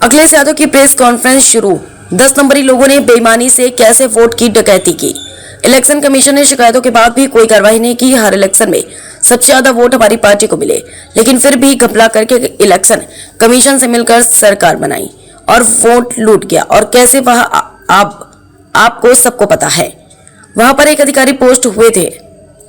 अखिलेश यादव की press conference शुरू। 10 नंबरी लोगों ने बेईमानी से कैसे वोट की डकैती की। इलेक्शन कमीशन ने शिकायतों के बाद भी कोई कार्रवाई नहीं की। हर इलेक्शन में सबसे ज्यादा वोट हमारी पार्टी को मिले, लेकिन फिर भी घपला करके इलेक्शन कमीशन से मिलकर सरकार बनाई और वोट लूट गया। और कैसे वह आपको सबको पता है। वहां पर एक अधिकारी पोस्ट हुए थे।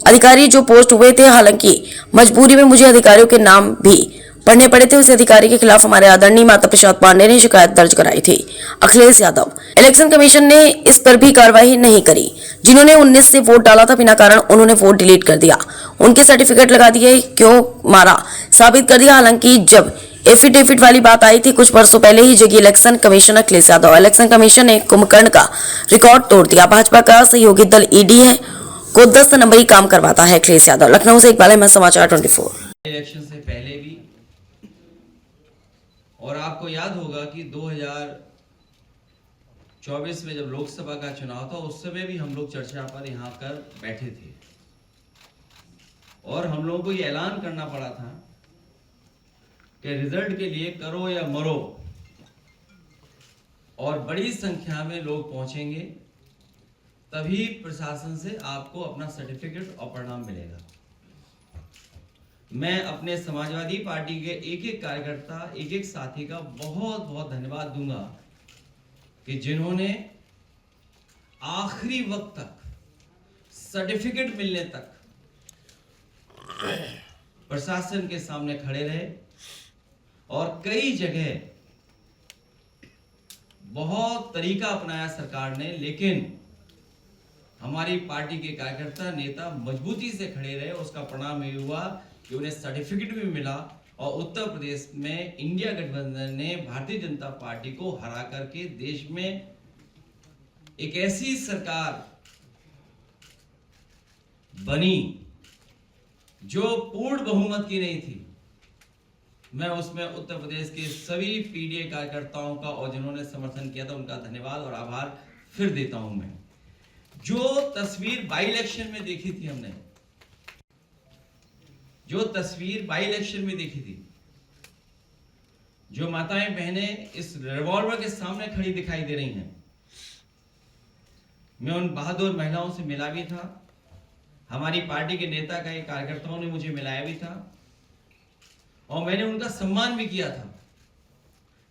अधिकारी जो पोस्ट हुए थे, हालांकि मजबूरी में मुझे अधिकारियों के नाम भी पढ़ने पड़े थे। उस अधिकारी के खिलाफ हमारे आदरणीय माता प्रसाद पांडे ने शिकायत दर्ज कराई थी। अखिलेश यादव। इलेक्शन कमीशन ने इस पर भी कार्रवाई नहीं करी। जिन्होंने 19 से वोट डाला था, बिना कारण उन्होंने वोट डिलीट कर दिया, उनके सर्टिफिकेट लगा दिए, क्यों मारा साबित कर दिया। हालांकि जब एफिडेविट वाली बात आई थी कुछ वर्षों पहले ही जगी election commission Akhilesh Yadav. Election commission ने कुंभकर्ण का रिकॉर्ड तोड़ दिया। भाजपा का सहयोगी दल ईडी है को 10 नंबरी काम करवाता है अखिलेश यादव। लखनऊ से इकबाल अहमद, समाचार 24। इलेक्शन से पहले भी, और आपको याद होगा कि 2024 में जब लोकसभा का चुनाव था उस समय भी हम लोग चर्चा पर यहाँ कर बैठे थे और हम लोगों को ये ऐलान करना पड़ा था कि रिजल्ट के लिए करो या मरो, और बड़ी संख्या में लोग पहुंचेंगे तभी प्रशासन से आपको अपना सर्टिफिकेट और परिणाम मिलेगा। मैं अपने समाजवादी पार्टी के एक एक कार्यकर्ता, एक एक साथी का बहुत बहुत धन्यवाद दूंगा कि जिन्होंने आखिरी वक्त तक, सर्टिफिकेट मिलने तक प्रशासन के सामने खड़े रहे। और कई जगह बहुत तरीका अपनाया सरकार ने, लेकिन हमारी पार्टी के कार्यकर्ता, नेता मजबूती से खड़े रहे। उसका परिणाम ये हुआ कि उन्हें सर्टिफिकेट भी मिला और उत्तर प्रदेश में इंडिया गठबंधन ने भारतीय जनता पार्टी को हरा करके देश में एक ऐसी सरकार बनी जो पूर्ण बहुमत की नहीं थी। मैं उसमें उत्तर प्रदेश के सभी पीडीए कार्यकर्ताओं का और जिन्होंने समर्थन किया था उनका धन्यवाद और आभार फिर देता हूं। मैं जो तस्वीर बाई इलेक्शन में देखी थी, हमने जो तस्वीर बाई इलेक्शन में देखी थी, जो माताएं बहनें इस रिवॉल्वर के सामने खड़ी दिखाई दे रही हैं, मैं उन बहादुर महिलाओं से मिला भी था। हमारी पार्टी के नेता कई कार्यकर्ताओं ने मुझे मिलाया भी था और मैंने उनका सम्मान भी किया था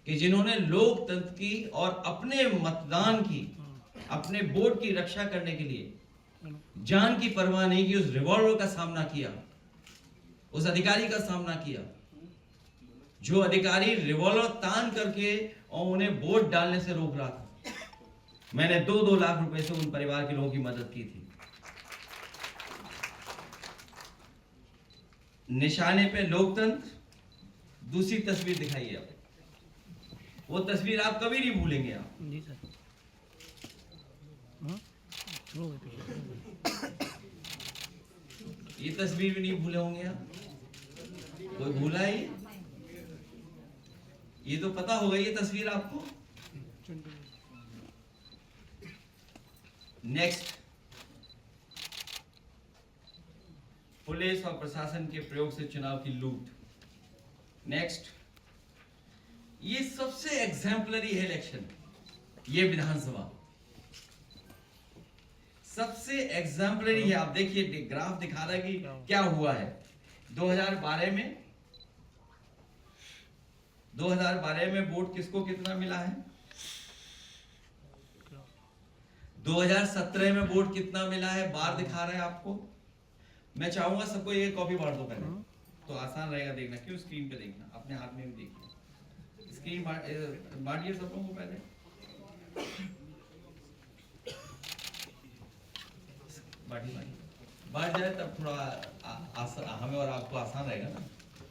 कि जिन्होंने लोकतंत्र की और अपने मतदान की, अपने वोट की रक्षा करने के लिए जान की परवाह नहीं की, उस रिवॉल्वर का सामना किया, उस अधिकारी का सामना किया जो अधिकारी रिवॉल्वर तान करके और उन्हें वोट डालने से रोक रहा था। मैंने 2-2 लाख रुपए से उन परिवार के लोगों की मदद की थी। निशाने पे लोकतंत्र। दूसरी तस्वीर दिखाइए आप, वो तस्वीर आप कभी नहीं भूलेंगे। आप जी सर। ये तस्वीर भी नहीं भूले होंगे आप। कोई भूला है ये तो पता होगा ये तस्वीर आपको। नेक्स्ट, पुलिस और प्रशासन के प्रयोग से चुनाव की लूट। नेक्स्ट, ये सबसे एग्जाम्पलरी है इलेक्शन। ये विधानसभा सबसे एग्जाम्पलरी है। आप देखिए ग्राफ दिखा रहा है कि क्या हुआ है। 2012 में वोट किसको कितना मिला है, 2017 में वोट कितना मिला है, बार दिखा रहा है आपको। मैं चाहूंगा सबको ये कॉपी बांट दो पहले, तो आसान रहेगा देखना। क्यों स्क्रीन पे देखना, अपने हाथ में भी देखिए। स्क्रीन बांटिए सब लोगों को पहले। बांट जाए तब थोड़ा हमें और आपको आसान रहेगा ना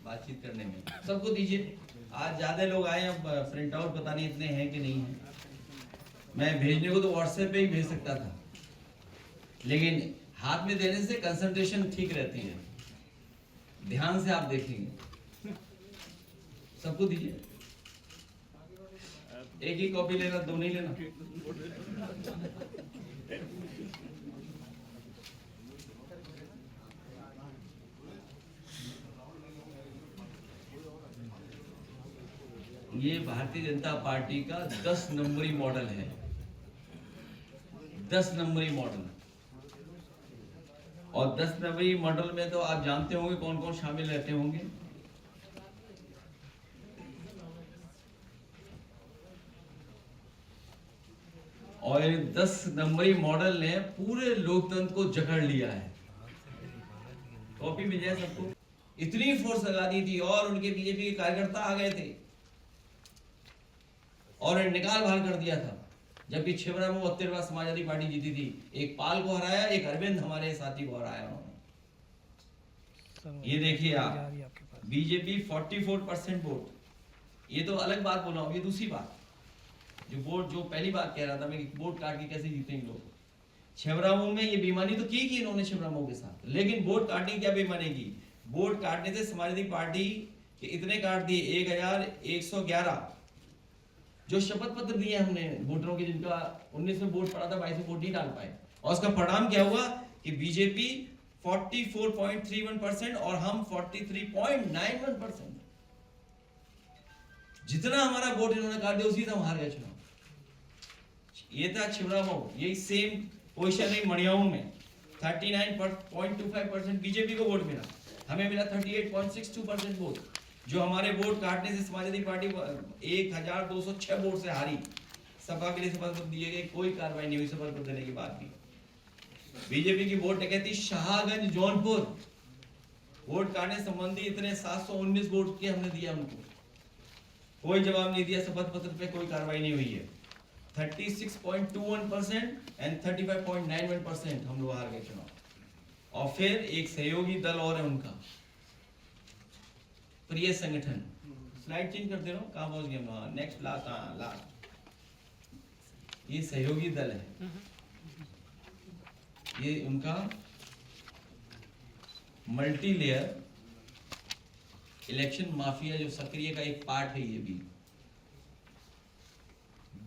बातचीत करने में। सबको दीजिए। आज ज्यादा लोग आए, अब प्रिंट आउट पता नहीं इतने हैं कि नहीं है। मैं भेजने को तो व्हाट्सएप पे ही भेज सकता था, लेकिन हाथ में देने से कंसंट्रेशन ठीक रहती है। ध्यान से आप देखेंगे। सबको दीजिए। एक ही कॉपी लेना, दो नहीं लेना। ये भारतीय जनता पार्टी का 10 नंबरी मॉडल है, 10 नंबरी मॉडल। और 10 नंबरी मॉडल में तो आप जानते होंगे कौन कौन शामिल रहते होंगे। और 10 नंबरी मॉडल ने पूरे लोकतंत्र को जकड़ लिया है। कॉपी मिल जाए सबको। इतनी फोर्स लगा दी थी और उनके बीजेपी के कार्यकर्ता आ गए थे और निकाल भाल कर दिया था। जबकि छिबरा में 72 बार समाजवादी पार्टी जीती थी, एक पाल को हराया, एक अरविंद हमारे साथी को हराया उन्होंने। ये देखिए आप, बीजेपी 44% वोट। ये तो अलग बात बोल रहा हूँ। ये दूसरी बात जो वोट, जो पहली बात कह रहा था मैं कि वोट काट के कैसे जीतेंगे लोग। छिबरामऊ में ये बेईमानी तो की इन्होंने छिबरामऊ के साथ, लेकिन वोट काटने क्या बेईमानी की। वोट काटने से समाजवादी पार्टी के इतने काट दिए 1111 जो शपथ पत्र दिए हमने वोटरों के, जिनका 19 में वोट पड़ा था, 22 में वोट नहीं डाल पाए। और उसका परिणाम क्या हुआ कि बीजेपी 44.31% और हम 43.91%। जितना हमारा वोट इन्होंने काट दिया उसी से हम हार गए चुनाव। ये था छिबरामऊ। यही सेम पोजीशन है मड़ियाऊ में, 39.25% बीजेपी को वोट मिला, हमें मिला 38.62% वोट। जो हमारे वोट काटने से समाजवादी पार्टी 1206 वोट से हारी। सपा के लिए शपथ पत्र दिए गए, कोई कार्रवाई नहीं हुई शपथ पत्र देने के बाद भी। बीजेपी की वोट डकैती शाहगंज जौनपुर, वोट काटने संबंधी इतने 719 वोट के हमने दिया उनको, कोई जवाब नहीं दिया, शपथ पत्र पे कोई कार्रवाई नहीं हुई है। 36.21% एंड 35.91% हम लोग हार गए चुनाव। और फिर एक सहयोगी दल और है उनका, प्रिय संगठन। स्लाइड चेंज कर दे रहा हूँ, कहाँ पहुंच गए हम? नेक्स्ट लास्ट ये सहयोगी दल है, ये उनका मल्टी लेयर इलेक्शन माफिया जो सक्रिय का एक पार्ट है। ये भी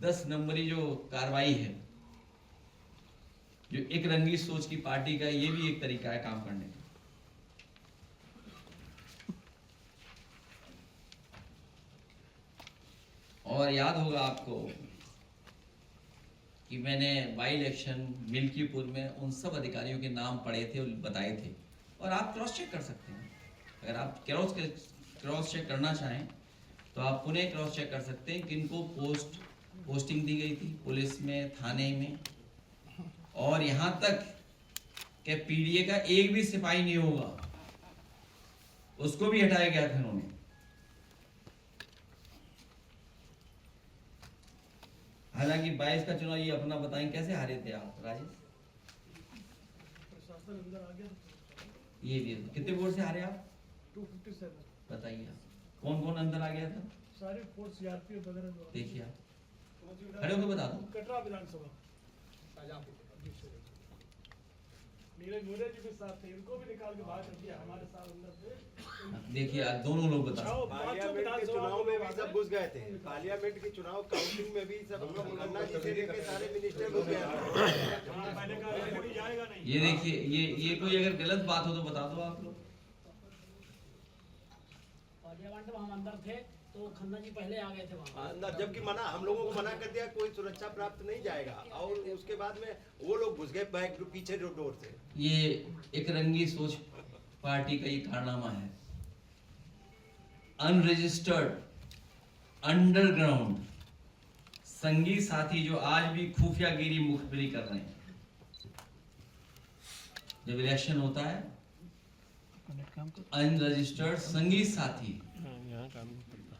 10 नंबरी जो कार्रवाई है, जो एक रंगी सोच की पार्टी का, ये भी एक तरीका है काम करने का। और याद होगा आपको कि मैंने बाई इलेक्शन मिल्कीपुर में उन सब अधिकारियों के नाम पढ़े थे और बताए थे, और आप क्रॉस चेक कर सकते हैं। अगर आप क्रॉस चेक करना चाहें तो आप पुनः क्रॉस चेक कर सकते हैं किनको पोस्टिंग दी गई थी पुलिस में, थाने में। और यहां तक कि पीडीए का एक भी सिपाही नहीं होगा, उसको भी हटाया गया था उन्होंने। हालांकि 22 का चुनाव ये अपना बताएं कैसे हारे थे आप राजेश? ये भी कितने वोट से हारे आप? 257। बताइए कौन कौन अंदर आ गया था? सारे फोर्स सीआरपीएफ वगैरह। देखिए आप खड़े होकर बता दो। कटरा विधानसभा नीरज मोरे जी के साथ थे, इनको भी निकाल के बाहर कर दिया, हमारे साथ अंदर थे। देखिए आज दोनों लोग बता सकते हैं। पार्लियामेंट के चुनाव में भी सब घुस गए थे। पार्लियामेंट के चुनाव काउंटिंग में भी सब खन्ना जी से लेकर सारे मिनिस्टर घुस गए थे। ये देखिए, ये कोई अगर गलत बात हो तो बता दो आप लोग। पार्लियामेंट में हम अंदर थे तो खन्ना जी पहले आ गए थे वहाँ अंदर, जबकि मना हम लोगों को मना कर दिया, कोई सुरक्षा प्राप्त नहीं जाएगा। और उसके बाद में वो लोग घुस गए बैक पीछे जो डोर से। ये एक रंगी सोच पार्टी का ये कारनामा है। अनरजिस्टर्ड अंडरग्राउंड संगी साथी जो आज भी खुफियागिरी मुखबिरी कर रहे हैं। जब इलेक्शन होता है अनरजिस्टर्ड संगी साथी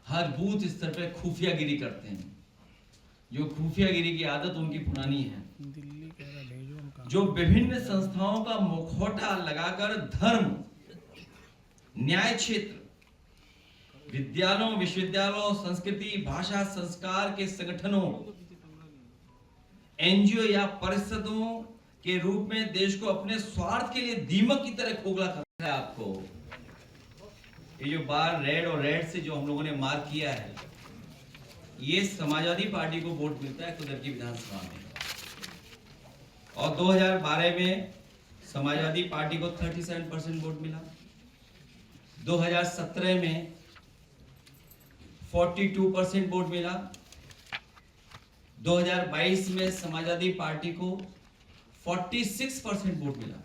हर बूथ स्तर पर खुफियागिरी करते हैं। जो खुफियागिरी की आदत उनकी पुरानी है, जो विभिन्न संस्थाओं का मुखौटा लगाकर धर्म, न्याय क्षेत्र, विद्यालयों, विश्वविद्यालयों, संस्कृति, भाषा, संस्कार के संगठनों, एनजीओ या परिषदों के रूप में देश को अपने स्वार्थ के लिए दीमक की तरह खोखला करना है। आपको ये जो बार रेड और रेड से जो हम लोगों ने मार्क किया है, ये समाजवादी पार्टी को वोट मिलता है कुदर की विधानसभा में। और 2012 में समाजवादी पार्टी को 37% वोट मिला। 2017 में 42% वोट मिला। 2022 में समाजवादी पार्टी को 46% वोट मिला।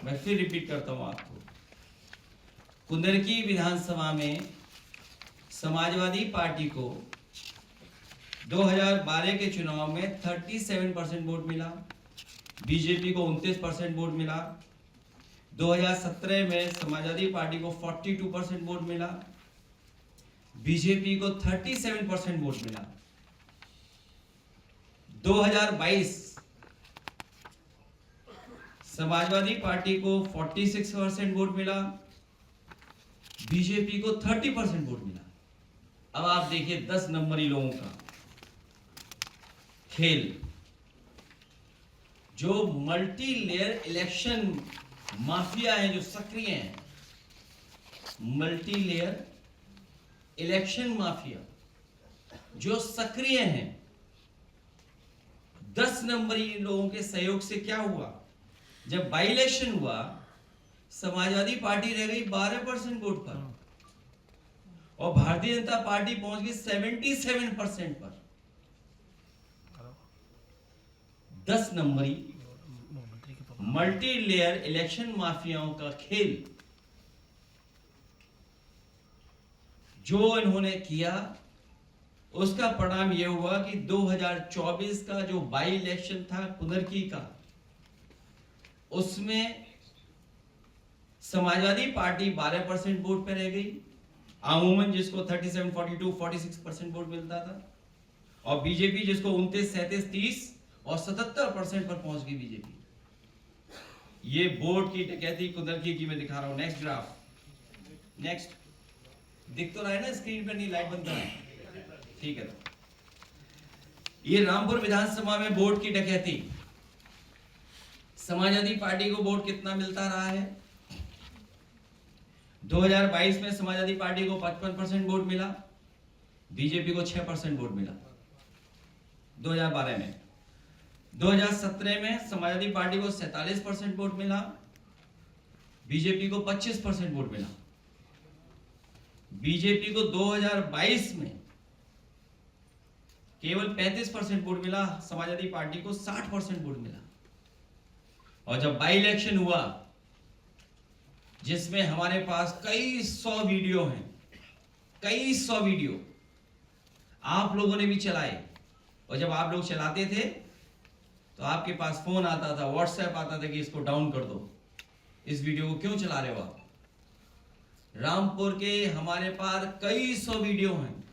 मैं फिर रिपीट करता हूं आपको, कुंदरकी विधानसभा में समाजवादी पार्टी को 2012 के चुनाव में 37% वोट मिला, बीजेपी को 29% वोट मिला। 2017 में समाजवादी पार्टी को 42% वोट मिला, बीजेपी को 37% वोट मिला। 2022 समाजवादी पार्टी को 46% वोट मिला, बीजेपी को 30% वोट मिला। अब आप देखिए 10 नंबरी लोगों का खेल। जो मल्टी लेयर इलेक्शन माफिया हैं, जो सक्रिय हैं, मल्टी लेयर इलेक्शन माफिया जो सक्रिय हैं, 10 नंबरी लोगों के सहयोग से क्या हुआ, जब बाई इलेक्शन हुआ समाजवादी पार्टी रह गई 12% वोट पर और भारतीय जनता पार्टी पहुंच गई 77% पर। 10 नंबरी मल्टी लेयर इलेक्शन माफियाओं का खेल जो इन्होंने किया, उसका परिणाम यह हुआ कि 2024 का जो बाई इलेक्शन था कुंदरकी का, उसमें समाजवादी पार्टी 12% वोट पे रह गई, अमूमन जिसको 37, 42, 46% वोट मिलता था, और बीजेपी जिसको 29, 37, 30 और 77% पर पहुंच गई बीजेपी। ये वोट की डकैती कुंदरकी की मैं दिखा रहा हूं। Next graph, next. दिख तो रहा है ना स्क्रीन पर? नहीं, लाइट बंद करा, ठीक है। ये रामपुर विधानसभा में वोट की डकैती। समाजवादी पार्टी को वोट कितना मिलता रहा है? 2022 में समाजवादी पार्टी को 55% वोट मिला, बीजेपी को 6% वोट मिला 2012 में। 2017 में समाजवादी पार्टी को 47% वोट मिला, बीजेपी को 25% वोट मिला। बीजेपी को 2022 में केवल 35% वोट मिला, समाजवादी पार्टी को 60% वोट मिला। और जब बाई इलेक्शन हुआ, जिसमें हमारे पास कई सौ वीडियो हैं, कई सौ वीडियो आप लोगों ने भी चलाए, और जब आप लोग चलाते थे तो आपके पास फोन आता था, व्हाट्सएप आता था कि इसको डाउन कर दो, इस वीडियो को क्यों चला रहे हो आप। रामपुर के हमारे पास कई सौ वीडियो हैं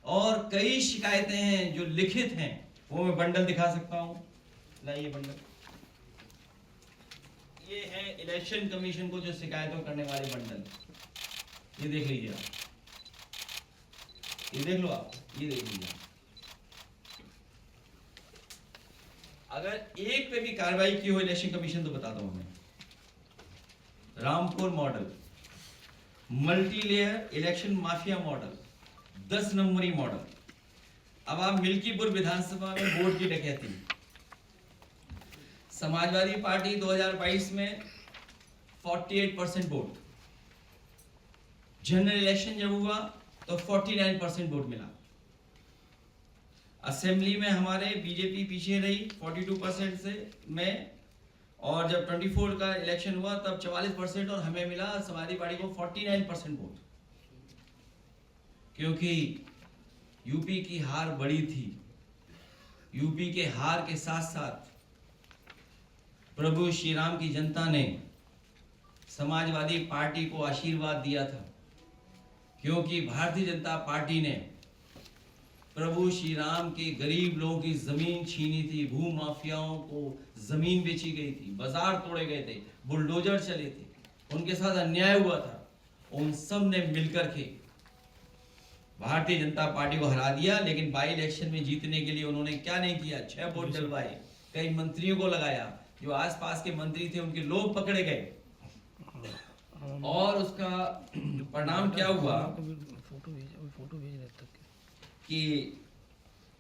और कई शिकायतें हैं जो लिखित हैं, वो मैं बंडल दिखा सकता हूं। लाइए बंडल, ये है इलेक्शन कमीशन को जो शिकायतों करने वाले बंडल, ये देख लीजिए आप, ये देख लो आप, ये देख लीजिए। अगर एक पे भी कार्रवाई की हो इलेक्शन कमीशन तो बता दो हमें। Rampur model, multi layer election mafia model, 10 नंबरी मॉडल। अब आप मिल्कीपुर विधानसभा में वोट की डकैती। समाजवादी पार्टी 2022 में 48% वोट, जनरल इलेक्शन जब हुआ तो 49% वोट मिला। असेंबली में हमारे बीजेपी पीछे रही 42% से में, और जब 24 का इलेक्शन हुआ तब 44% और हमें मिला समाजवादी पार्टी को 49% वोट, क्योंकि यूपी की हार बड़ी थी। यूपी के हार के साथ साथ प्रभु श्री राम की जनता ने समाजवादी पार्टी को आशीर्वाद दिया था, क्योंकि भारतीय जनता पार्टी ने प्रभु श्री राम के गरीब लोगों की जमीन छीनी थी, भू माफियाओं को जमीन बेची गई थी, बाजार तोड़े गए थे, बुलडोजर चले थे, उनके साथ अन्याय हुआ था। उन सब ने मिलकर के भारतीय जनता पार्टी को हरा दिया। लेकिन बाई इलेक्शन में जीतने के लिए उन्होंने क्या नहीं किया, 6 वोट डलवाए, कई मंत्रियों को लगाया, जो आसपास के मंत्री थे उनके लोग पकड़े गए, और उसका परिणाम क्या हुआ कि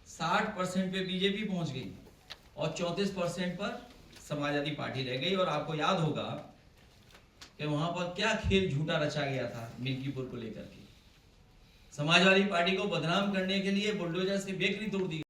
60% पे बीजेपी पहुंच गई और 34% पर समाजवादी पार्टी रह गई। और आपको याद होगा कि वहां पर क्या खेल झूठा रचा गया था मिल्कीपुर को लेकर के। समाजवादी पार्टी को बदनाम करने के लिए बुलडोजर से बेकरी तोड़ दी।